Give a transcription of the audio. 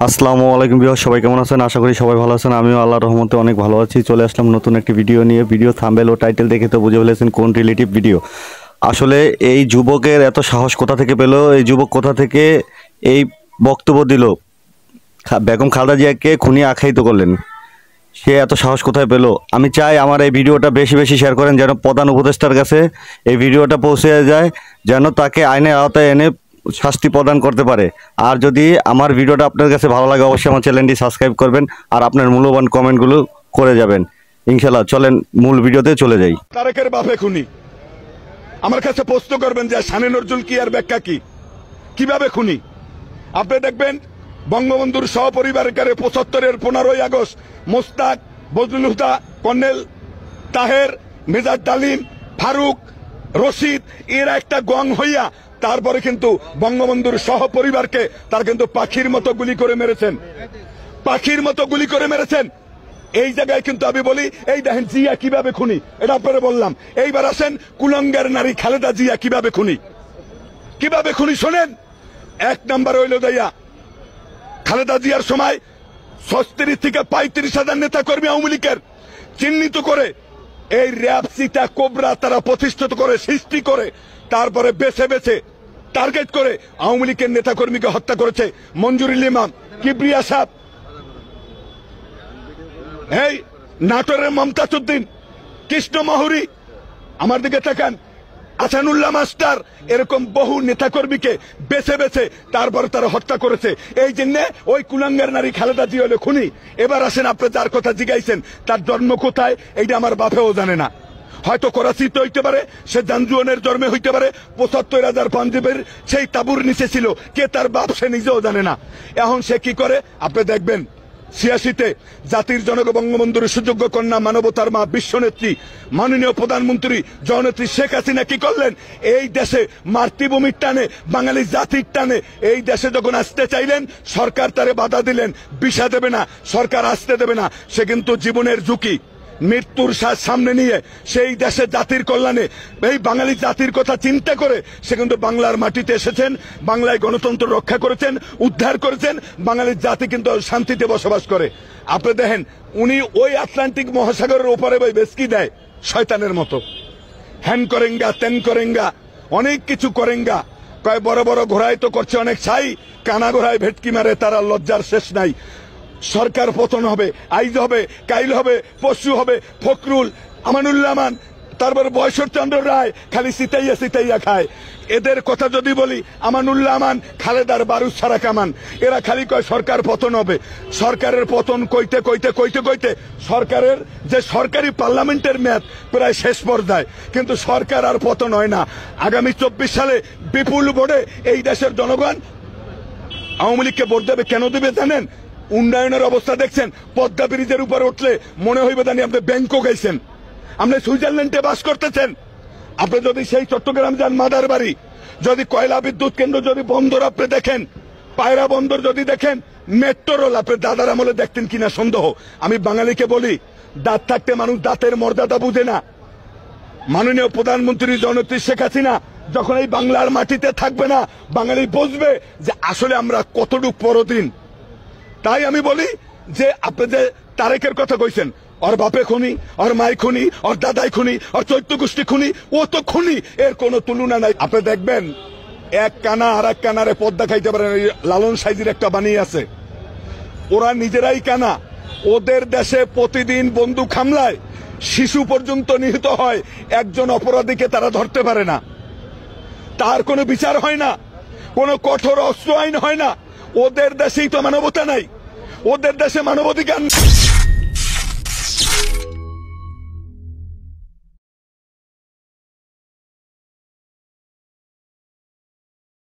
আসসালামু আলাইকুম ভিউয়ার, সবাই কেমন আছেন? আশা করি সবাই ভালো আছেন। আমিও আল্লাহর রহমতে অনেক ভালো আছি। চলে আসলাম নতুন একটি ভিডিও নিয়ে। ভিডিও থাম্বনেল ও টাইটেল দেখে তো বুঝে ফেলেছেন কোন রিলেটিভ ভিডিও। আসলে এই যুবকের এত সাহস কোথা থেকে পেল? এই যুবক কোথা থেকে এই বক্তব্য দিল? বেগম খালেদা জিয়াকে খুনি আখ্যায়িত করলেন, সে এত সাহস কোথায় পেল? আমি চাই আমার এই ভিডিওটা বেশি বেশি শেয়ার করেন, যেন প্রধান উপদেষ্টার কাছে এই ভিডিওটা পৌঁছে যায়, যেন তাকে আইনের আওতায় এনে শাস্তি প্রদান করতে পারে। আর যদি আমার ভিডিওটা আপনার কাছে ভালো লাগে, অবশ্যই আমার চ্যানেলটি সাবস্ক্রাইব করবেন আর আপনার মূল্যবান কমেন্টগুলো করে যাবেন ইনশাল্লাহ। চলেন মূল ভিডিওতে চলে যাই। তারেকের বাপে খুনি আমার কাছে প্রশ্ন করবেন যে শানে নজরুল কি আর ব্যাখ্যা কি, কিভাবে খুনি? আপনি দেখবেন বঙ্গবন্ধুর সহপরিবারকারে ৭৫-এর ১৫ই আগস্ট মোস্তাক, বজলুল হুদা, কর্নেল তাহের, মেজর ডালিম, ফারুক, রশিদ এরা একটা গং হইয়া তারপরে কিন্তু বঙ্গবন্ধুর সহপরিবারকে তার কিন্তু পাখির মতো গুলি করে মেরেছেন, পাখির মতো গুলি করে মেরেছেন। এই জায়গায় কিন্তু আমি বলি, এই দেখেন জিয়া কিভাবে খুনি, এটা আপনারা বললাম। এইবার আসেন কুলঙ্গের নারী খালেদা জিয়া কিভাবে খুনি, কিভাবে খুনি শোনেন। এক নাম্বার হইল দাইয়া খালেদা জিয়ার সময় ৩৬ থেকে ৩৫,০০০ নেতা কর্মী আওয়ামী লীগের চিহ্নিত করে এই র্যাব, সিটা, কোবরা তারা প্রতিষ্ঠিত করে, সৃষ্টি করে, তারপরে বেছে বেছে টার্গেট করে আওয়ামী লীগের নেতা কর্মীকে হত্যা করেছে। মঞ্জুরুল ইমাম, কিবরিয়া সাহেব, এই নাটোরের মমতাজ উদ্দিন, কৃষ্ণ মাহুরি, আমার দিকে তাকান, আসানুল্লাহ মাস্টার, এরকম বহু নেতাকর্মীকে বেছে বেছে তারপরে তারা হত্যা করেছে। এই জন্য ওই কুলাঙ্গার নারী খালেদা জিয়া হলো খুনি। এবার আসেন, আপনি যার কথা জিগাইছেন তার জন্ম কোথায়, এইটা আমার বাপেও জানে না। হয়তো করাচিতে হইতে পারে, সে জানজুয়ানের জন্মে হইতে পারে, ৭৫,০০০ পাঞ্জাবের সেই তাবুর নিচে ছিল, কে তার বাপ সে নিজেও জানে না। এখন সে কি করে আপনি দেখবেন। ৮৬-তে জাতির জনক বঙ্গবন্ধুর সুযোগ্য কন্যা, মানবতার মা, বিশ্বনেত্রী, মাননীয় প্রধানমন্ত্রী জননেত্রী শেখ হাসিনা কি করলেন? এই দেশে মাতৃভূমির টানে, বাঙালি জাতির টানে এই দেশে যখন আসতে চাইলেন, সরকার তারে বাধা দিলেন, ভিসা দেবে না, সরকার আসতে দেবে না। সে কিন্তু জীবনের ঝুঁকি, মৃত্যুর সামনে নিয়ে সেই দেশে জাতির কল্যাণে, এই বাঙালি জাতির কথা চিন্তা করে সে কিন্তু বাংলার মাটিতে এসেছেন, বাংলায় গণতন্ত্র রক্ষা করেছেন, উদ্ধার করেছেন, বাঙালির জাতি কিন্তু শান্তিতে বসবাস করে। আপনি দেখেন উনি ওই আটলান্টিক মহাসাগরের ওপারে বই বেসকি দেয় শয়তানের মতো, হ্যান করেঙ্গা, তেন করেঙ্গা, অনেক কিছু করেঙ্গা, কয় বড় বড় ঘোড়ায় তো করছে অনেক ছাই, কানা ঘোড়ায় ভেটকি মারে, তারা লজ্জার শেষ নাই। সরকার পতন হবে, আইজ হবে, কাইল হবে, পশু হবে, ফখরুল, আমানুল্লাহমান, তারপর বয়সরচন্দ্র রায় খালি সিতাইয়া সিতাইয়া খায়। এদের কথা যদি বলি, আমানুল্লাহমান খালেদার বারুদ ছাড়া কামান, এরা খালি কয় সরকার পতন হবে। সরকারের পতন কইতে কইতে কইতে কইতে সরকারের যে সরকারি পার্লামেন্টের মেয়াদ প্রায় শেষ পর্যায়ে, কিন্তু সরকার আর পতন হয় না। আগামী ২৪ সালে বিপুল ভোটে এই দেশের জনগণ আওয়ামী লীগকে ভোট দেবে। কেন দেবে জানেন? উন্নয়নের অবস্থা দেখছেন, পদ্মা ব্রিজের উপর উঠলে মনে হইবে জানি আপনি ব্যাংকক গেছেন, আপনি সুইজারল্যান্ডে বাস করতেছেন। আপনি যদি সেই চট্টগ্রাম যান, মাদার বাড়ি, যদি কয়লা বিদ্যুৎ কেন্দ্র, যদি বন্দর আপনি দেখেন, পায়রা বন্দর যদি দেখেন, মেট্রো রেল আপনি দাদার আমলে দেখতেন কিনা সন্দেহ। আমি বাঙালিকে বলি, দাঁত থাকতে মানুষ দাঁতের মর্যাদা বুঝে না। মাননীয় প্রধানমন্ত্রী জননেত্রী শেখ হাসিনা যখন এই বাংলার মাটিতে থাকবে না, বাঙালি বুঝবে যে আসলে আমরা কতটুকু পরদিন। তাই আমি বলি যে আপনি যে তারেকের কথা কইছেন, ওর বাপে খুনি, ওর মাই খুনি, ওর দাদাই খুনি, ওর চৈত্য গোষ্ঠী খুনি, ও তো খুনি, এর কোনো তুলনা নাই। আপনি দেখবেন এক কানা আর এক কানারে পদ্মা খাইতে পারেন। লালন সাইজির একটা বানিয়ে আছে, ওরা নিজেরাই কানা, ওদের দেশে প্রতিদিন বন্দুক হামলায় শিশু পর্যন্ত নিহত হয়, একজন অপরাধীকে তারা ধরতে পারে না, তার কোনো বিচার হয় না, কোনো কঠোর অস্ত্র আইন হয় না। ওদের দেশেই তো মানবতা নাই, ওদের দেশে মানবাধিকার